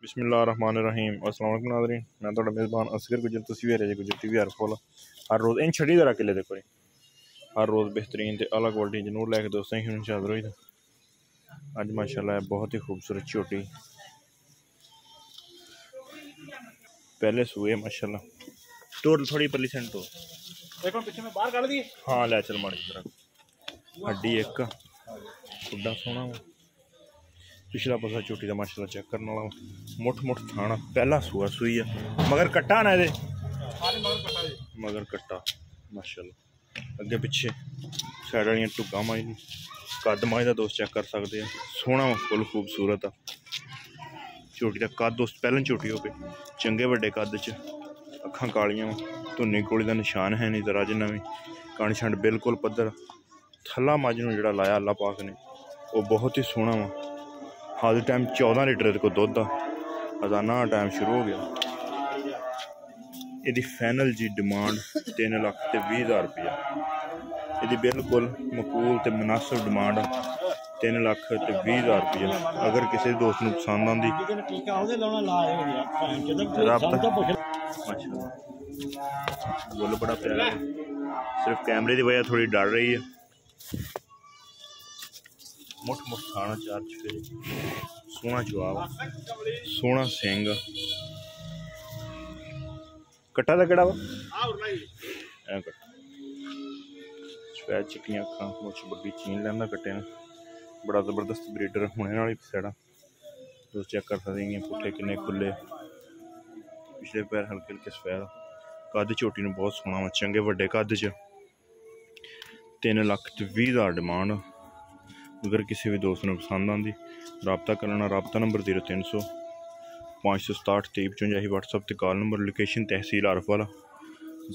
बिस्मिल्लाहिर्रहमानिर्रहीम। अस्सलाम वालेकुम नाज़रीन, मैं थोड़ा मेज़बान असगर गुजर तस्वीर है गुजर टीवी फॉलो हर रोज़ इन छड़ी तरह किले देखो हर रोज़ बेहतरीन ते अलग क्वालिटी जरूर लैके दोस्तों ही शाद रोई अज माशाल्लाह बहुत ही खूबसूरत छोटी पहले सूए माशाल्लाह तोड़ थोड़ी परली सेंट तो पीछे में बाहर काट दी। हाँ ले चल माड़ी तरह हड्डी एक खुड्डा सोना पिछला पासा झोटी का माशाल्लाह चेक करने वाला मुठ मुठ थाना पहला सूआ सूई है मगर कट्टा ना ये मगर कट्टा माशाल्लाह अगे पिछे साइड वाली टुक्का माई कद माई का दोस्त चेक कर सकते हैं सोहना फुल खूबसूरत आ झोटी का कद दोस्त पहले झोटी हो गए चंगे बड़े कद च अखां कालियां धुनी गोली का निशान है नहीं जरा जिन्ना भी कण छंड बिल्कुल पद्धर थला मझ नूं जिहड़ा लाया अल्लाह पाक ने वो बहुत ही सोहना वा हाल टाइम 14 लीटर को दुध आ अजाना टाइम शुरू हो गया यदी फाइनल जी डिमांड 3,20,000 रुपया यदी बिल्कुल मकूल ते मुनासिब डिमांड 3,20,000 रुपया अगर किसी दोस्त नूं पसंद आंदी बोलो बड़ा प्यारा सिर्फ कैमरे की वजह थोड़ी डर रही है मुठ मुठ खाना चार चफेरे सोहना जवाब सोहना सिंग कट्टा का केड़ा वा सफेद चिट्टियां अखां मुछ बड़ी चीन लैंदा कट्टे ने बड़ा जबरदस्त ब्रीडर होने वाली सैडा तुम चेक कर सकते हैं पुट्ठे किन्ने खुले पिछले पैर हल्के हल्के सफेद कद झोटी ने बहुत सोहना वा चंगे वड्डे कद च 3,20,000 डिमांड अगर किसी भी दोस्त ने पसंद आती रबता करना रबता नंबर 0300 567 2355 व्हाट्सअप ते कॉल नंबर लोकेशन तहसील आरफ वाला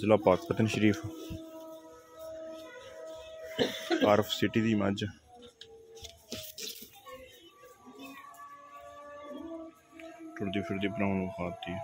जिला पाकपतन शरीफ आरफ सिटी दी मझ टुरदी फिरदी बनाने खाती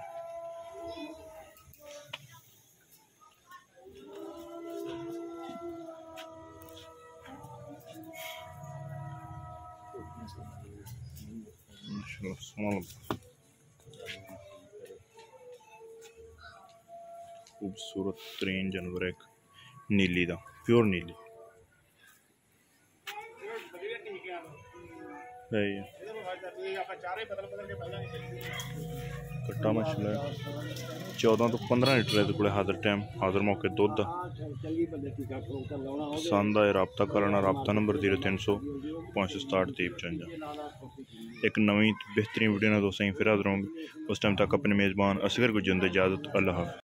खूबसूरत तरीन जानवर एक नीली दा प्योर नीली कट्टा माशाल्लाह 14 तो 15 लीटर को हाजिर टाइम हाजिर मौके दुध पसंद आए रबता करना रबता नंबर 0300 567 2355 एक नवी बेहतरीन वीडियो दोस्तों फिर हाजिर होंगे उस टाइम तक अपने मेज़बान असगर गुजर इजाज़त अल्लाह।